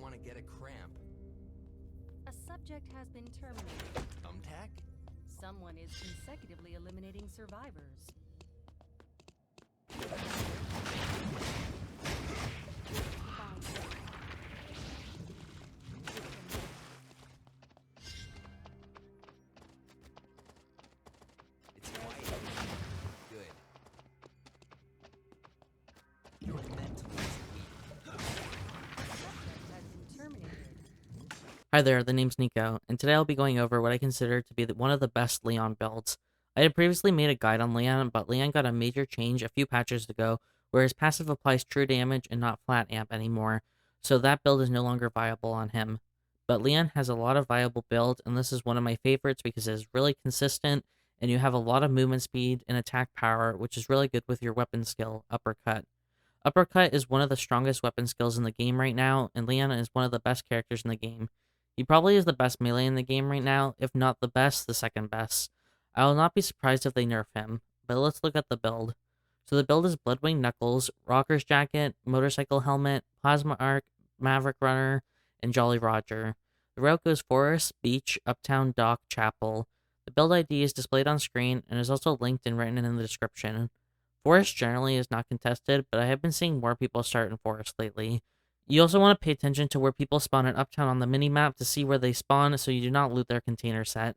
want to get a cramp. A subject has been terminated. Thumbtack? Someone is consecutively eliminating survivors. It's quiet. Good. You're mentally weak. Subject has been terminated. Hi there, the name's Nico, and today I'll be going over what I consider to be one of the best Leon builds. I had previously made a guide on Leon, but Leon got a major change a few patches ago, where his passive applies true damage and not flat amp anymore, so that build is no longer viable on him. But Leon has a lot of viable builds, and this is one of my favorites because it is really consistent, and you have a lot of movement speed and attack power, which is really good with your weapon skill, Uppercut. Uppercut is one of the strongest weapon skills in the game right now, and Leon is one of the best characters in the game. He probably is the best melee in the game right now, if not the best, the second best. I will not be surprised if they nerf him, but let's look at the build. So the build is Bloodwing Knuckles, Rocker's Jacket, Motorcycle Helmet, Plasma Arc, Maverick Runner, and Jolly Roger. The route goes Forest, Beach, Uptown, Dock, Chapel. The build ID is displayed on screen and is also linked and written in the description. Forest generally is not contested, but I have been seeing more people start in Forest lately. You also want to pay attention to where people spawn in Uptown on the minimap to see where they spawn so you do not loot their container set.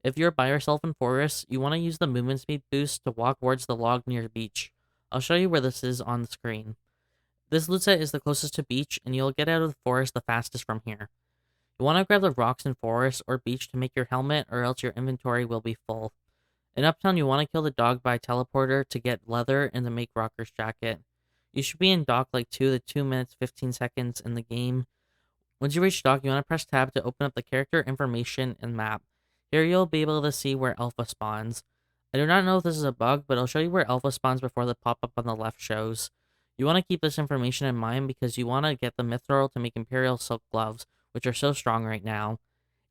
If you're by yourself in Forest, you want to use the movement speed boost to walk towards the log near beach. I'll show you where this is on the screen. This loot set is the closest to beach, and you'll get out of the forest the fastest from here. You want to grab the rocks in forest or beach to make your helmet, or else your inventory will be full. In Uptown, you want to kill the dog by teleporter to get leather and to make Rocker's Jacket. You should be in dock like 2 minutes 15 seconds in the game. Once you reach dock, you want to press tab to open up the character information and map. Here you'll be able to see where Alpha spawns. I do not know if this is a bug, but I'll show you where Alpha spawns before the pop-up on the left shows. You want to keep this information in mind because you want to get the Mithril to make Imperial Silk Gloves, which are so strong right now.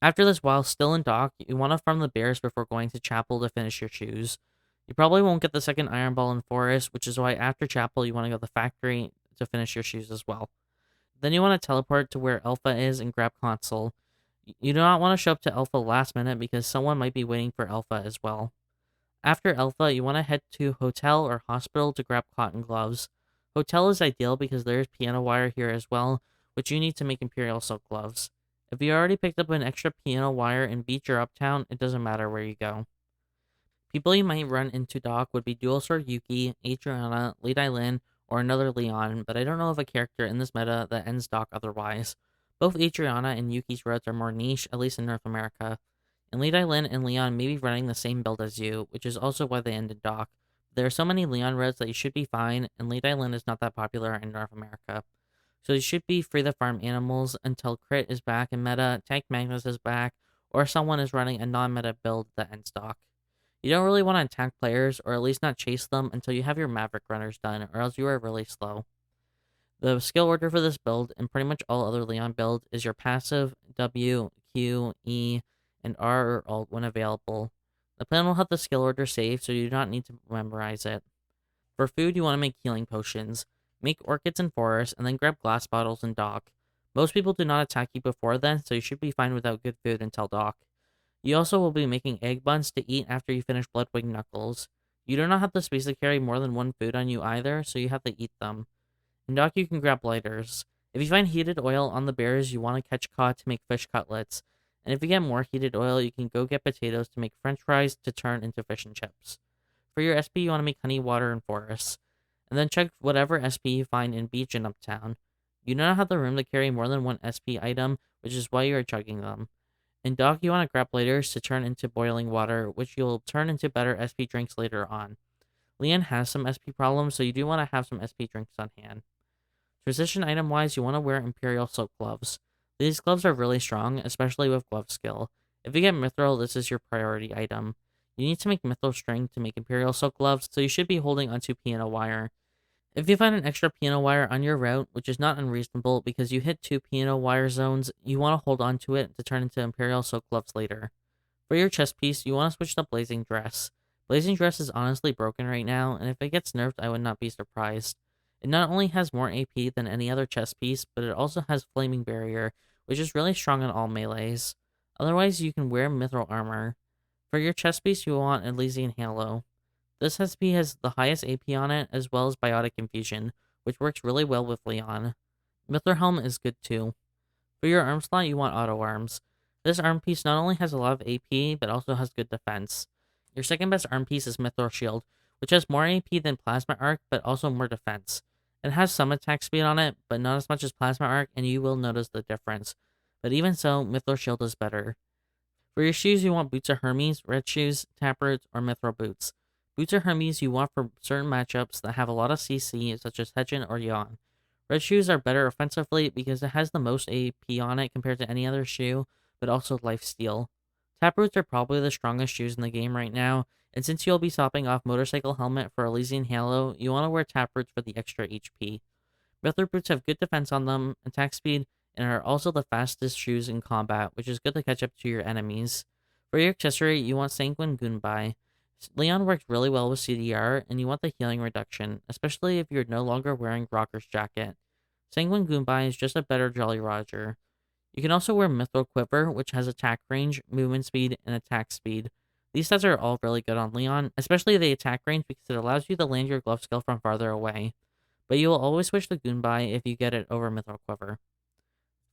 After this, while still in dock, you want to farm the bears before going to Chapel to finish your shoes. You probably won't get the second Iron Ball in Forest, which is why after Chapel you want to go to the factory to finish your shoes as well. Then you want to teleport to where Alpha is and grab Console. You do not want to show up to Alpha last minute because someone might be waiting for Alpha as well. After Alpha, you want to head to Hotel or Hospital to grab cotton gloves. Hotel is ideal because there is piano wire here as well, which you need to make Imperial Silk Gloves. If you already picked up an extra piano wire in Beach or Uptown, it doesn't matter where you go. People you might run into Doc would be Dual Sword Yuki, Adriana, Lead Lin, or another Leon, but I don't know of a character in this meta that ends Doc otherwise. Both Adriana and Yuki's roads are more niche, at least in North America. And Lead Lin and Leon may be running the same build as you, which is also why they ended Doc. There are so many Leon roads that you should be fine, and Lead Lin is not that popular in North America. So you should be free to farm animals until Crit is back in meta, Tank Magnus is back, or someone is running a non-meta build that ends Doc. You don't really want to attack players, or at least not chase them until you have your Maverick Runners done, or else you are really slow. The skill order for this build, and pretty much all other Leon builds, is your passive, W, Q, E, and R or Alt when available. The plan will have the skill order saved, so you do not need to memorize it. For food, you want to make healing potions. Make orchids in forest, and then grab glass bottles in dock. Most people do not attack you before then, so you should be fine without good food until dock. You also will be making egg buns to eat after you finish Bloodwing Knuckles. You do not have the space to carry more than one food on you either, so you have to eat them. In dock, you can grab lighters. If you find heated oil on the bears, you want to catch cod to make fish cutlets. And if you get more heated oil, you can go get potatoes to make french fries to turn into fish and chips. For your SP, you want to make honey water in forests. And then check whatever SP you find in beach and uptown. You do not have the room to carry more than one SP item, which is why you are chugging them. In dock, you want to grab lighters to turn into boiling water, which you'll turn into better SP drinks later on. Leon has some SP problems, so you do want to have some SP drinks on hand. Transition item-wise, you want to wear Imperial Silk Gloves. These gloves are really strong, especially with glove skill. If you get Mithril, this is your priority item. You need to make Mithril string to make Imperial Silk Gloves, so you should be holding onto piano wire. If you find an extra piano wire on your route, which is not unreasonable because you hit 2 piano wire zones, you want to hold on to it to turn into Imperial Silk Gloves later. For your chest piece, you want to switch to Blazing Dress. Blazing Dress is honestly broken right now, and if it gets nerfed, I would not be surprised. It not only has more AP than any other chest piece, but it also has Flaming Barrier, which is really strong in all melees. Otherwise, you can wear Mithril Armor. For your chest piece, you want Elysian Halo. This SP has the highest AP on it, as well as Biotic Infusion, which works really well with Leon. Mithril Helm is good too. For your arm slot, you want Auto Arms. This arm piece not only has a lot of AP, but also has good defense. Your second best arm piece is Mithril Shield, which has more AP than Plasma Arc, but also more defense. It has some attack speed on it, but not as much as Plasma Arc, and you will notice the difference. But even so, Mithril Shield is better. For your shoes, you want Boots of Hermes, Red Shoes, Taproots, or Mithril Boots. Boots of Hermes you want for certain matchups that have a lot of CC, such as Hedgen or Yon. Red Shoes are better offensively because it has the most AP on it compared to any other shoe, but also lifesteal. Taproots are probably the strongest shoes in the game right now, and since you'll be swapping off Motorcycle Helmet for Elysian Halo, you want to wear Taproots for the extra HP. Mithril Boots have good defense on them, attack speed, and are also the fastest shoes in combat, which is good to catch up to your enemies. For your accessory, you want Sanguine Gunbai. Leon works really well with CDR, and you want the healing reduction, especially if you're no longer wearing Rocker's jacket. Sanguine Gunbai is just a better Jolly Roger. You can also wear Mithril Quiver, which has attack range, movement speed, and attack speed. These stats are all really good on Leon, especially the attack range because it allows you to land your glove skill from farther away. But you will always switch to Gunbai if you get it over Mithril Quiver.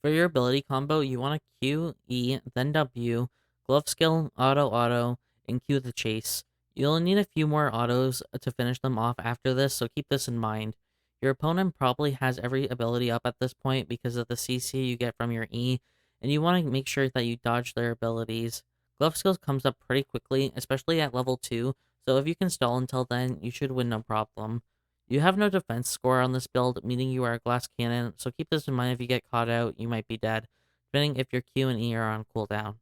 For your ability combo, you want to Q, E, then W, glove skill, auto, and Q the chase. You'll need a few more autos to finish them off after this, so keep this in mind. Your opponent probably has every ability up at this point because of the CC you get from your E, and you want to make sure that you dodge their abilities. Glove skills comes up pretty quickly, especially at level 2, so if you can stall until then, you should win no problem. You have no defense score on this build, meaning you are a glass cannon, so keep this in mind. If you get caught out, you might be dead, depending if your Q and E are on cooldown.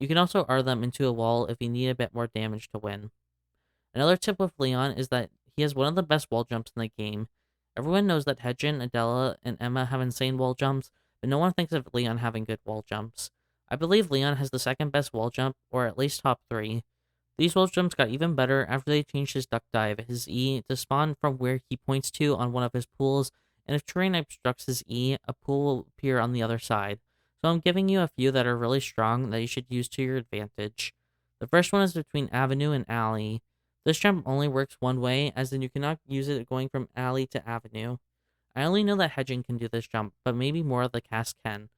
You can also R them into a wall if you need a bit more damage to win. Another tip with Leon is that he has one of the best wall jumps in the game. Everyone knows that Hedgen, Adela, and Emma have insane wall jumps, but no one thinks of Leon having good wall jumps. I believe Leon has the second best wall jump, or at least top 3. These wall jumps got even better after they changed his duck dive, his E, to spawn from where he points to on one of his pools, and if terrain obstructs his E, a pool will appear on the other side. So I'm giving you a few that are really strong that you should use to your advantage. The first one is between Avenue and Alley. This jump only works one way, as in you cannot use it going from Alley to Avenue. I only know that Hedgen can do this jump, but maybe more of the cast can.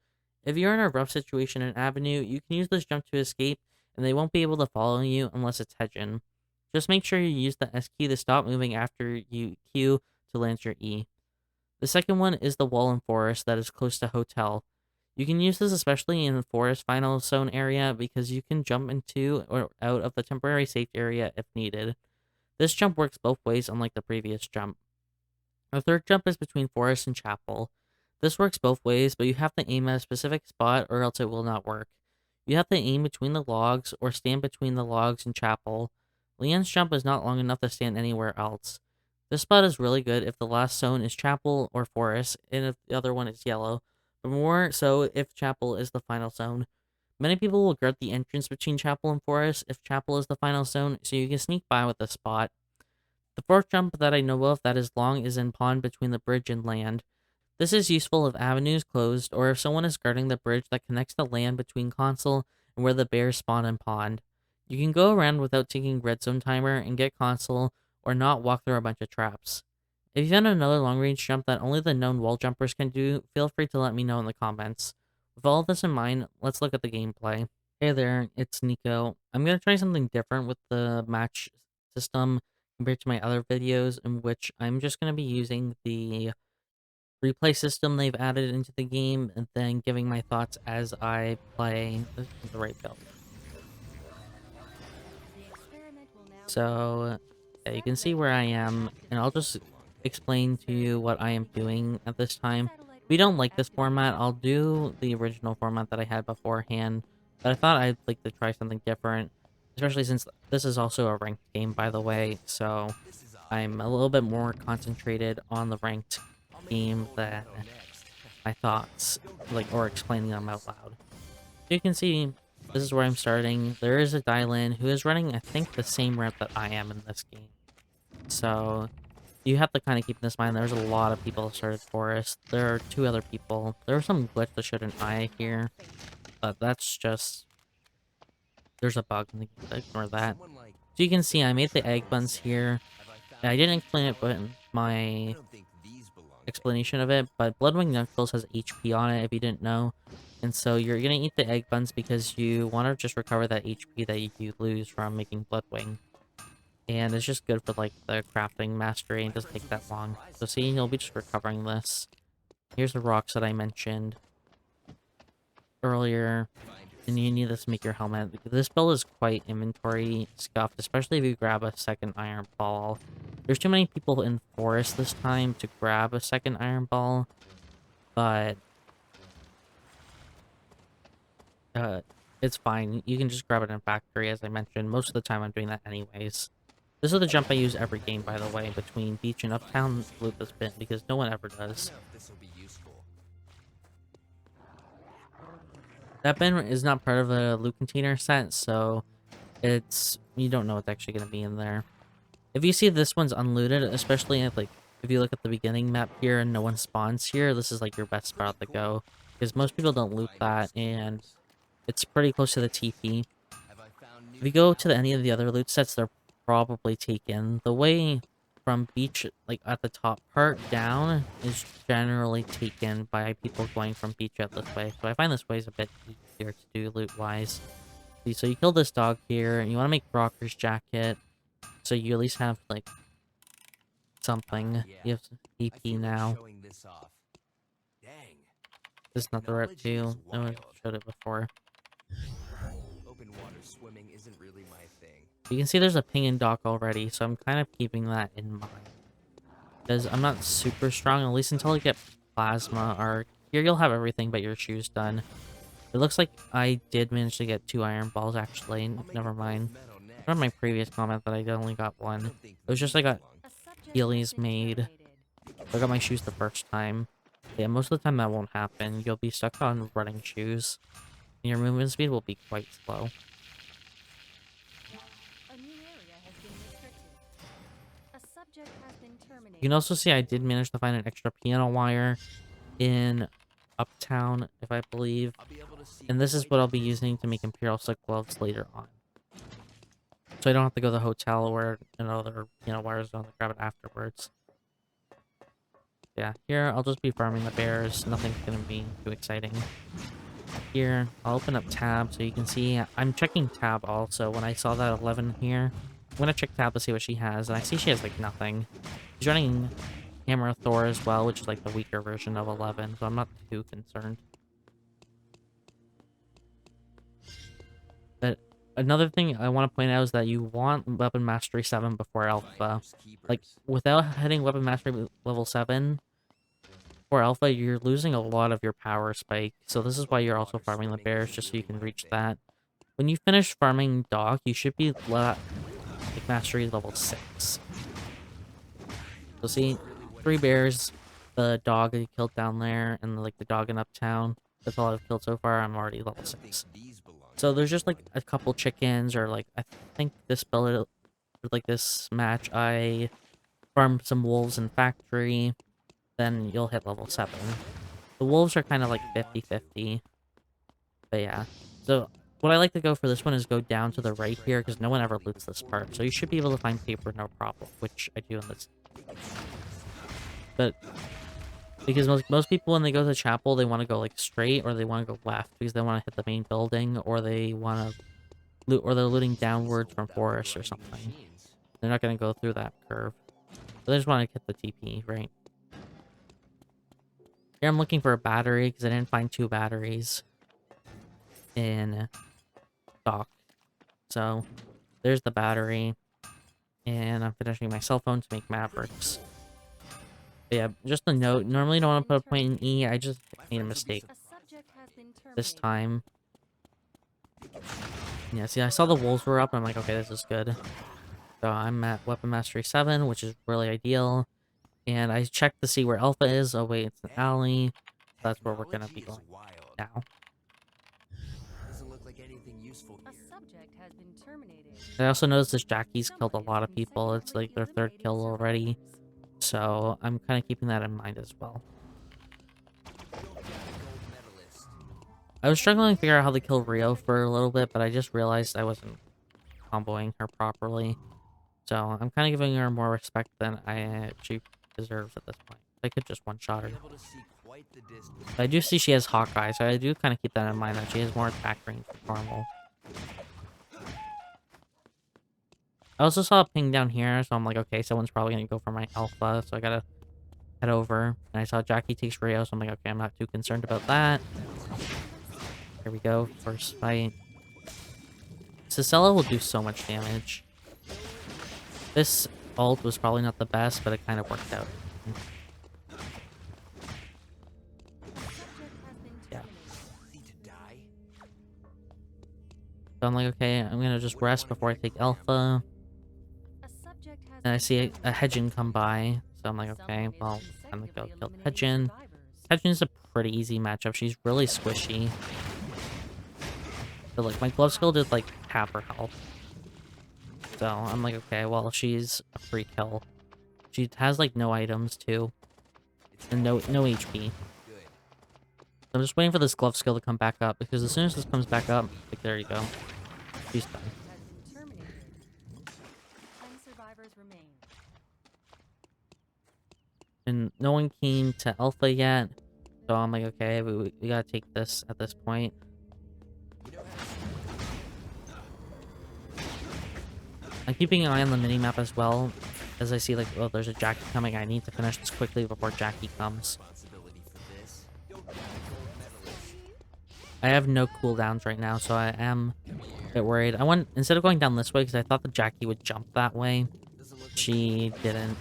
If you're in a rough situation in Avenue, you can use this jump to escape, and they won't be able to follow you unless it's Hedgen. Just make sure you use the S key to stop moving after you Q to land your E. The second one is the wall in Forest that is close to Hotel. You can use this especially in the Forest Final Zone area because you can jump into or out of the temporary safe area if needed. This jump works both ways unlike the previous jump. The third jump is between Forest and Chapel. This works both ways, but you have to aim at a specific spot or else it will not work. You have to aim between the logs or stand between the logs and Chapel. Leon's jump is not long enough to stand anywhere else. This spot is really good if the last zone is Chapel or Forest, and if the other one is Yellow, but more so if Chapel is the final zone. Many people will guard the entrance between Chapel and Forest if Chapel is the final zone, so you can sneak by with this spot. The fourth jump that I know of that is long is in Pond between the bridge and land. This is useful if Avenue is closed, or if someone is guarding the bridge that connects the land between Console and where the bears spawn in Pond. You can go around without taking Red Zone Timer and get Console, or not walk through a bunch of traps. If you found another long-range jump that only the known wall jumpers can do, feel free to let me know in the comments. With all of this in mind, let's look at the gameplay. Hey there, it's Nico. I'm going to try something different with the match system compared to my other videos, in which I'm just going to be using the replay system they've added into the game, and then giving my thoughts as I play the right build. So, yeah, you can see where I am, and I'll just explain to you what I am doing at this time. If you don't like this format, I'll do the original format that I had beforehand, but I thought I'd like to try something different, especially since this is also a ranked game, by the way, so I'm a little bit more concentrated on the ranked game than my thoughts, or explaining them out loud. So you can see, this is where I'm starting. There is a Dylan who is running, I think, the same route that I am in this game. So, you have to kind of keep this in mind. There's a lot of people that started Forest. There are 2 other people. There was some glitch that showed an eye here, but that's just... There's a bug. Ignore that. Someone like So you can see I made the egg buns here. have I found I didn't explain it, these but belong? I my don't think these belong to explanation of it, but Bloodwing Knuckles has HP on it if you didn't know. And so you're gonna eat the egg buns because you want to just recover that HP that you lose from making Bloodwing. And it's just good for like the crafting mastery and doesn't take that long. So see, you'll be just recovering this. Here's the rocks that I mentioned earlier. And you need this to make your helmet. This build is quite inventory scuffed, especially if you grab a second iron ball. There's too many people in forest this time to grab a second iron ball, but it's fine. You can just grab it in factory, as I mentioned. Most of the time I'm doing that anyways. This is the jump I use every game, by the way, between beach and uptown loop this bin, because no one ever I don't does. know if this will be useful. That bin is not part of the loot container set, so it's... you don't know what's actually going to be in there. If you see this one's unlooted, especially if, like, if you look at the beginning map here and no one spawns here, this is like your best spot to go. Because most people don't loot that, and it's pretty close to the TP. Have I found new If you go to flowers? any of the other loot sets, they're probably taken. The way from beach, like at the top part down, is generally taken by people going from beach out this way. So I find this way is a bit easier to do loot-wise. So you kill this dog here, and you want to make Brocker's jacket, so you at least have, like, something. Yeah. You have I EP feel like now. showing this off. Dang. This is not the rep Knowledge 2. is No one wild. showed it before. Open water swimming isn't really my thing. You can see there's a ping in dock already, so I'm kind of keeping that in mind. Because I'm not super strong, at least until I get plasma, or here you'll have everything but your shoes done. It looks like I did manage to get 2 iron balls, actually. I'll make Never a mind. metal next. From my previous comment that I only got I 1. don't think It was just these I got belong. A subject has Heelys been made. terminated. I got my shoes the first time. Yeah, most of the time that won't happen. You'll be stuck on running shoes. And your movement speed will be quite slow. A new area has been restricted. A subject has been terminated. You can also see I did manage to find an extra piano wire in Uptown, if I believe. I'll be able to see And this is quite what a I'll be bit using to of make this. Imperial Silk gloves later on. So I don't have to go to the hotel where another piano wires on to grab it afterwards. Yeah, here I'll just be farming the bears. Nothing's gonna be too exciting. Here, I'll open up tab so you can see I'm checking tab also. When I saw that 11 here, I'm gonna check tab to see what she has, and I see she has like nothing. She's running Hammer Thor as well, which is like the weaker version of 11, so I'm not too concerned. But another thing I want to point out is that you want Weapon Mastery 7 before Alpha. Finders keepers. Like, without hitting Weapon Mastery level 7 for Alpha, you're losing a lot of your power spike. So this is why you're also farming the bears, just so you can reach that. When you finish farming Dog, you should be like Mastery level 6. So see, 3 bears, the dog I killed down there, and like the dog in Uptown. That's all I've killed so far. I'm already level I don't think 6. these belong So to there's just like anyone. a couple chickens, or like I think this build, like this match, I farmed some wolves in factory, then you'll hit level 7. The wolves are kind of like 50-50, but yeah. So what I like to go for this one is go down to the right here, because no one ever loots this part, so you should be able to find paper no problem, which I do in this. But because most people when they go to chapel, they want to go like straight, or they want to go left because they want to hit the main building, or they want to loot, or they're looting downwards from forest or something. They're not going to go through that curve. So they just want to hit the TP, right? Here I'm looking for a battery because I didn't find 2 batteries in stock. So there's the battery, and I'm finishing my cell phone to make Mavericks. But yeah, just a note, normally don't want to put a point in E, I just made a mistake A subject has been terminated. this time. Yeah, see, I saw the wolves were up, and I'm like, okay, this is good. So I'm at Weapon Mastery 7, which is really ideal. And I checked to see where Alpha is. Oh wait, it's an alley. That's where we're gonna be going now. Doesn't look like anything useful A here. subject has been terminated. I also noticed this Jackie's killed a Someone lot has of been people. It's like their 3rd eliminating kill already. survivors. So I'm kind of keeping that in mind as well. I was struggling to figure out how to kill Rio for a little bit, but I just realized I wasn't comboing her properly. So I'm kind of giving her more respect than she deserves at this point. I could just one-shot her. But I do see she has Hawkeye, so I do kind of keep that in mind that she has more attack range than Carmel. I also saw a ping down here, so I'm like, okay, someone's probably going to go for my alpha, so I gotta head over. And I saw Jackie takes Rio, so I'm like, okay, I'm not too concerned about that. Here we go, first fight. Cicella will do so much damage. This ult was probably not the best, but it kind of worked out. Yeah. So I'm like, okay, I'm gonna just rest before I take alpha. And I see a Hedgen come by, so I'm like, okay, well, I'm gonna go kill Hedgen. Hedgen's a pretty easy matchup. She's really squishy. So, like, my glove skill did, like, half her health. So, I'm like, okay, well, she's a free kill. She has, like, no items, too. And no HP. So I'm just waiting for this glove skill to come back up, because as soon as this comes back up, like, there you go. She's done. And no one came to alpha yet, so I'm like, okay, we gotta take this at this point. I'm keeping an eye on the minimap as well, as I see, like, oh, there's a Jackie coming. I need to finish this quickly before Jackie comes. I have no cooldowns right now, so I am a bit worried. I went, instead of going down this way, because I thought the Jackie would jump that way, she didn't.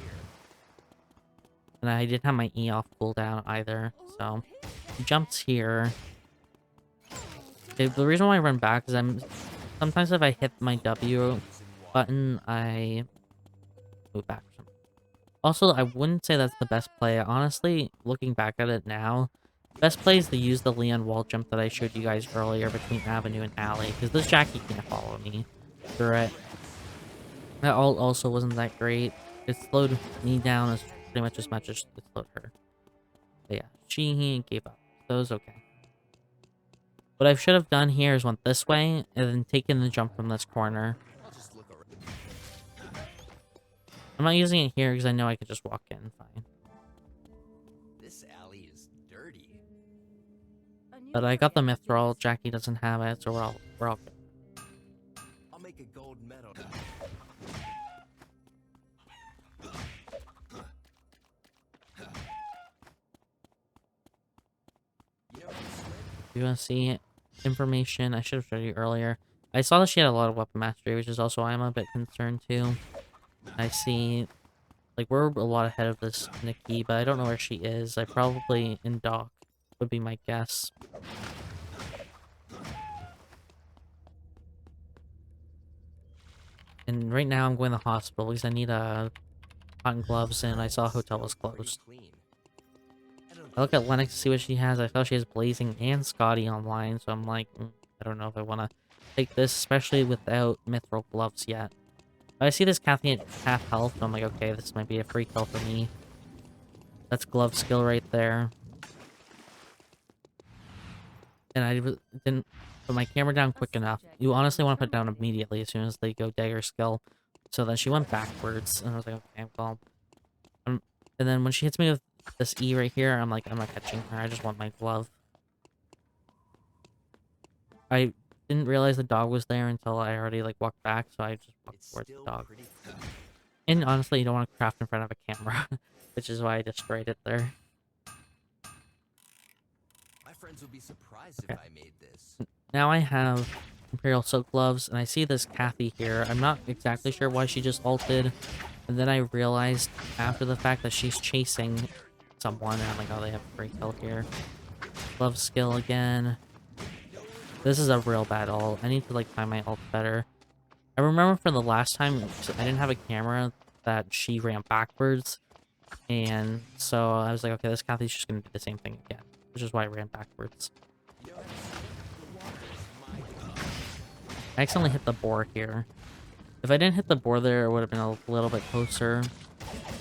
And I didn't have my E off cooldown either, so he jumps here. Okay, the reason why I run back is sometimes if I hit my W button, I move back. Also, I wouldn't say that's the best play. Honestly, looking back at it now, best play is to use the Leon wall jump that I showed you guys earlier between Avenue and Alley, because this Jackie can't follow me through it. That ult also wasn't that great. It slowed me down as pretty much as it slowed her. But yeah, she gave up. So it was okay. What I should have done here is went this way, and then taken the jump from this corner. I'm not using it here because I know I could just walk in fine. This alley is dirty. But I got the Mithril. Jackie doesn't have it, so we're all good. I'll make a gold medal. You want to see information? I should have showed you earlier. I saw that she had a lot of weapon mastery, which is also why I'm a bit concerned too. I see, like, we're a lot ahead of this Nikki, but I don't know where she is. I probably in dock would be my guess. And right now I'm going to the hospital because I need cotton gloves, and I saw a hotel was closed. I look at Lennox to see what she has. I saw she has Blazing and Scotty online, so I'm like, I don't know if I want to take this, especially without Mithril gloves yet. But I see this Kathy at half health, so I'm like, okay, this might be a free kill for me. That's glove skill right there. And I didn't put my camera down quick enough. You honestly want to put it down immediately as soon as they go dagger skill. So then she went backwards, and I was like, okay, well. And then when she hits me with this E right here, I'm like, I'm not catching her. I just want my glove. I didn't realize the dog was there until I already, like, walked back, so I just walked towards the dog. And honestly, you don't want to craft in front of a camera, which is why I destroyed it there. My friends would be surprised if I made this. Now I have Imperial Silk Gloves, and I see this Kathy here. I'm not exactly sure why she just ulted, and then I realized after the fact that she's chasing someone, and I'm like, oh, they have a free kill here. Glove skill again. This is a real bad ult. I need to, like, find my ult better. I remember from the last time, I didn't have a camera, that she ran backwards. And so I was like, okay, this Kathy's just going to do the same thing again. Which is why I ran backwards. I accidentally hit the boar here. If I didn't hit the boar there, it would have been a little bit closer.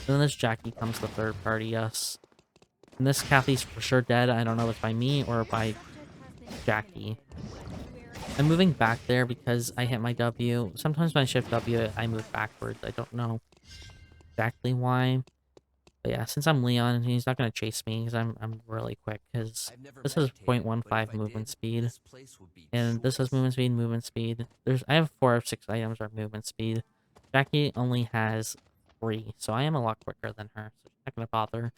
then this Jackie comes the third party, yes. And this Kathy's for sure dead. I don't know if it's by me or by Jackie. I'm moving back there because I hit my W. Sometimes when I shift W, I move backwards. I don't know exactly why. But yeah, since I'm Leon, he's not going to chase me because I'm really quick. Because this has 0.15 movement speed. And this has movement speed, movement speed. I have 4 of 6 items are movement speed. Jackie only has 3, so I am a lot quicker than her. So she's not going to bother.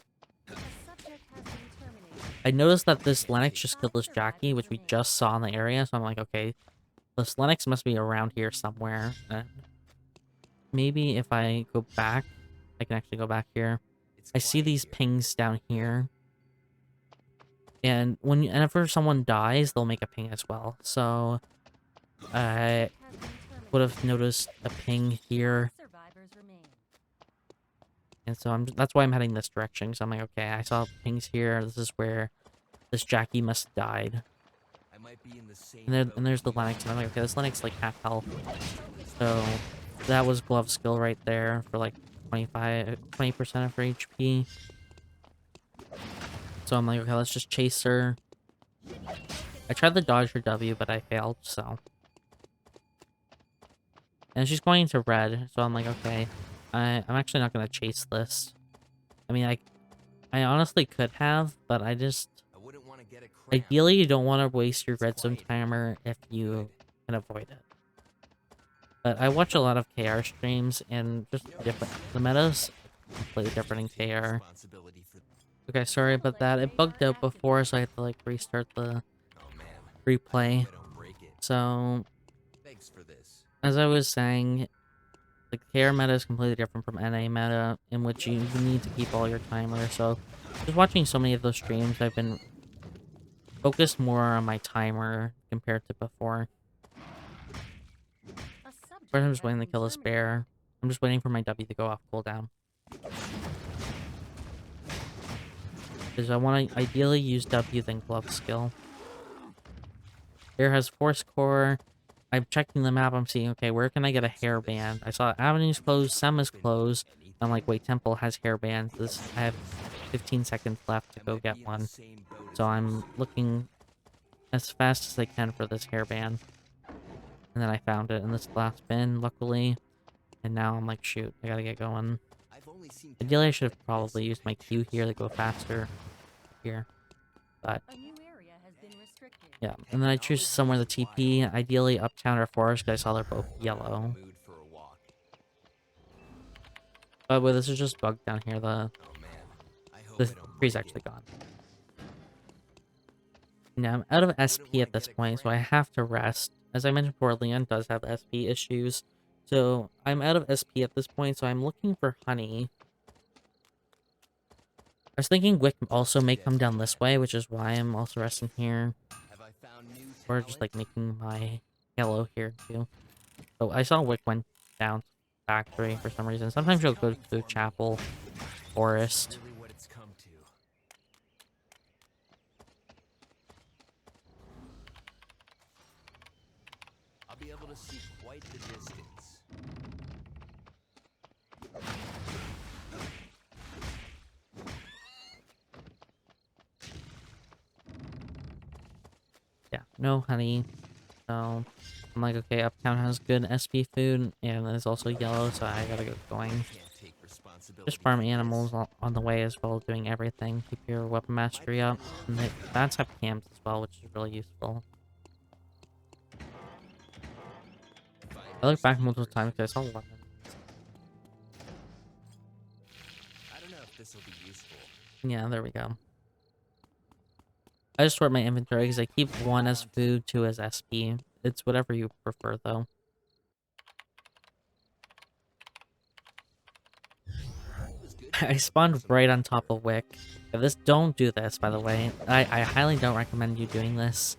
I noticed that this Lennox just killed this Jackie, which we just saw in the area. So I'm like, okay, this Lennox must be around here somewhere. Maybe if I go back, I can actually go back here. I see these pings down here. And whenever someone dies, they'll make a ping as well. So I would have noticed a ping here. And so that's why I'm heading this direction. So I'm like, okay, I saw pings here. This is where this Jackie must have died. And there's the Lennox. And I'm like, okay, this Lennox like half health. So that was glove skill right there for like 20% of her HP. So I'm like, okay, let's just chase her. I tried to dodge her W, but I failed, so. And she's going into red, so I'm like, okay, I'm actually not going to chase this. I mean, I honestly could have, but I just... Ideally, you don't want to waste your red zone timer if you can avoid it. But I watch a lot of KR streams, and just different. The meta's completely different in KR. Okay, sorry about that. It bugged out before, so I had to like restart the replay. So, as I was saying, the KR meta is completely different from NA meta, in which you need to keep all your timers. So, just watching so many of those streams, I've been focused more on my timer compared to before. First, I'm just waiting to kill this bear. I'm just waiting for my W to go off cooldown. Because I want to ideally use W then glove skill. Bear has Force Core. I'm checking the map. I'm seeing, okay, where can I get a hairband? I saw Avenue's closed, Sem is closed. I'm like, wait, Temple has hairbands. I have 15 seconds left to go get one. So I'm looking as fast as I can for this hairband. And then I found it in this last bin, luckily. And now I'm like, shoot, I gotta get going. Ideally, I should have probably used my Q here to go faster here. But yeah, and then I choose somewhere the TP, ideally Uptown or Forest, because I saw they're both yellow. But wait, this is just bugged down here, the tree's actually gone. Now, I'm out of SP at this point, so I have to rest. As I mentioned before, Leon does have SP issues. So, I'm out of SP at this point, so I'm looking for honey. I was thinking Wick also may come down this way, which is why I'm also resting here. Or just, like, making my yellow here, too. So, I saw Wick went down to factory for some reason. Sometimes you'll go to Chapel, Forest. I'll be able to see quite the distance. Yeah, no honey. So I'm like, okay, Uptown has good SP food, and it's also yellow, so I gotta get going. Just farm animals on the way as well, doing everything. Keep your weapon mastery up. And the bats have camps as well, which is really useful. I look back multiple times because I saw weapons. I don't know if this will be useful. Yeah, there we go. I just sort my inventory because I keep 1 as food, 2 as SP. It's whatever you prefer, though. I spawned right on top of Wick. Don't do this, by the way. I highly don't recommend you doing this.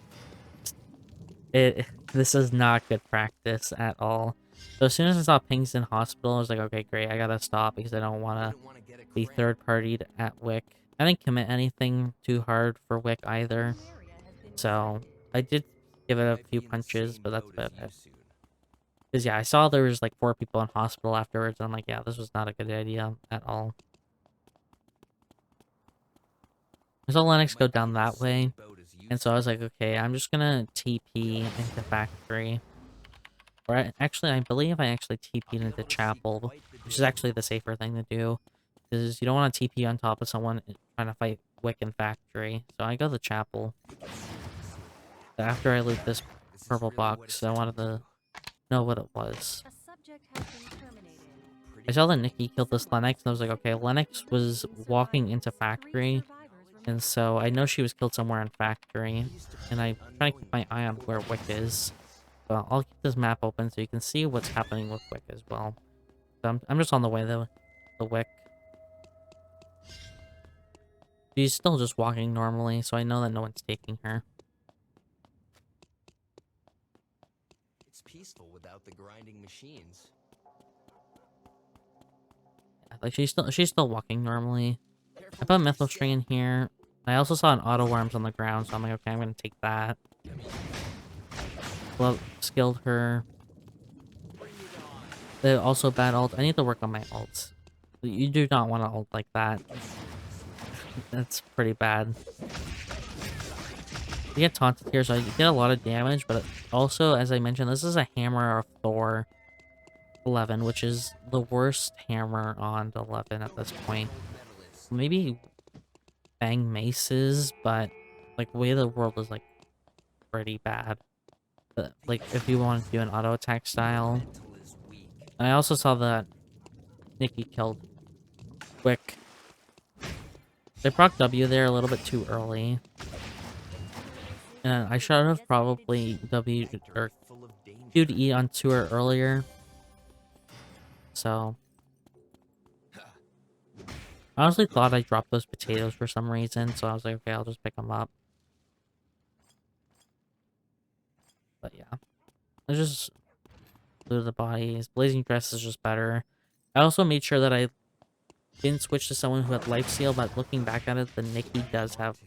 This is not good practice at all. So as soon as I saw pings in hospital, I was like, okay, great, I gotta stop because I don't want to be third-partied at Wick. I didn't commit anything too hard for Wick either. So I did give it a few punches, but that's about it. Because, yeah, I saw there was, like, 4 people in hospital afterwards, and I'm like, yeah, this was not a good idea at all. I saw Lennox go down that way, and so I was like, okay, I'm just gonna TP into Factory. Or actually, I believe I actually TP'd into Chapel, which is actually the safer thing to do. Because you don't want to TP on top of someone trying to fight Wick in Factory. So I go to Chapel. But after I loot this purple box, I wanted to know what it was. A subject has been terminated. I saw that Nikki killed this Lennox, and I was like, okay, Lennox was walking into Factory, and so I know she was killed somewhere in Factory, and I'm trying to keep my eye on where Wick is. So I'll keep this map open so you can see what's happening with Wick as well. So I'm just on the way to the Wick. She's still just walking normally, so I know that no one's taking her. It's peaceful without the grinding machines. Like she's still walking normally. I put a methyl string in here. I also saw an auto worms on the ground, so I'm like, okay, I'm gonna take that. Well, skilled her. They also bad ult. I need to work on my ults. You do not want to ult like that. That's pretty bad. You get taunted here, so you get a lot of damage, but also, as I mentioned, this is a hammer of Thor 11, which is the worst hammer on 11 at this point. Maybe Bang Maces, but like way the world is like pretty bad. But, like if you want to do an auto attack style. And I also saw that Nikki killed Wick. They proc W there a little bit too early. And I should have probably W or Q'd E onto her earlier. So I honestly thought I dropped those potatoes for some reason, so I was like, okay, I'll just pick them up. But yeah, I just blew the bodies. Blazing Dress is just better. I also made sure that I didn't switch to someone who had life steal, but looking back at it, the Nikki does have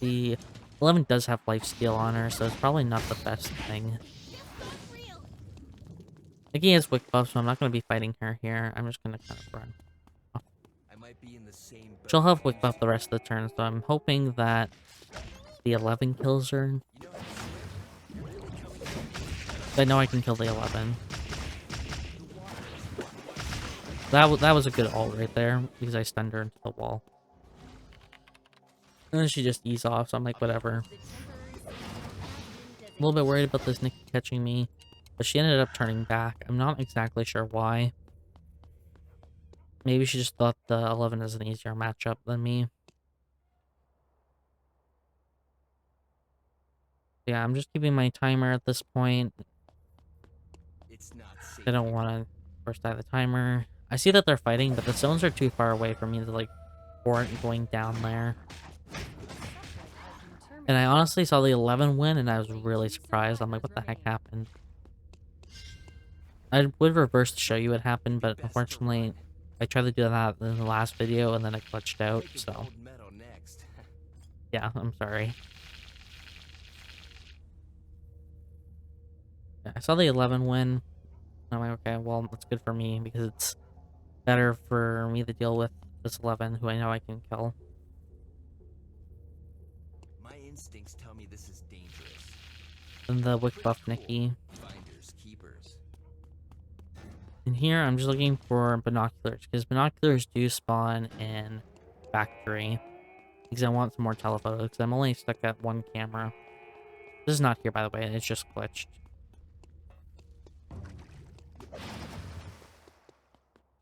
the 11 does have life steal on her, so it's probably not the best thing. Nikki has Wick buff, so I'm not going to be fighting her here. I'm just going to kind of run. She'll have Wick buff the rest of the turn, so I'm hoping that the 11 kills her. I know I can kill the 11. That was a good ult right there, because I stunned her into the wall. And then she just eased off, so I'm like, whatever. A little bit worried about this Nikki catching me, but she ended up turning back. I'm not exactly sure why. Maybe she just thought the 11 is an easier matchup than me. Yeah, I'm just keeping my timer at this point. I don't want to burst out the timer. I see that they're fighting, but the zones are too far away for me to, like, warrant going down there. And I honestly saw the 11 win, and I was really surprised. I'm like, what the heck happened? I would reverse to show you what happened, but unfortunately, I tried to do that in the last video, and then it glitched out, so... Yeah, I'm sorry. Yeah, I saw the 11 win. I'm like, okay, well, that's good for me, because it's better for me to deal with this 11, who I know I can kill. My instincts tell me this is dangerous. And the Wick buff Nikki. Finders, keepers. And here, I'm just looking for binoculars, because binoculars do spawn in Factory. Because I want some more telephotos, because I'm only stuck at one camera. This is not here, by the way, it's just glitched.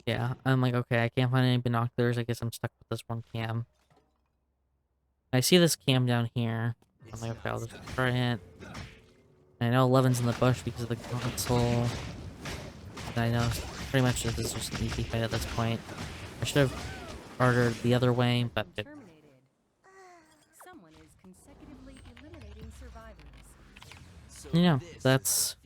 Yeah, I'm like, okay, I can't find any binoculars. I guess I'm stuck with this one cam. I see this cam down here. I'm like, okay, I'll just try it. And I know 11's in the bush because of the console. And I know pretty much this is just an easy fight at this point. I should have ordered the other way, but it... Someone is consecutively eliminating survivors. Yeah, that's...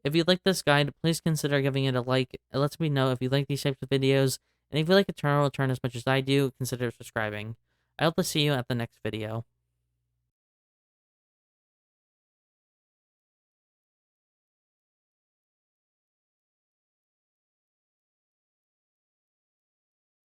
If you like this guide, please consider giving it a like. It lets me know if you like these types of videos. And if you like Eternal Return as much as I do, consider subscribing. I hope to see you at the next video.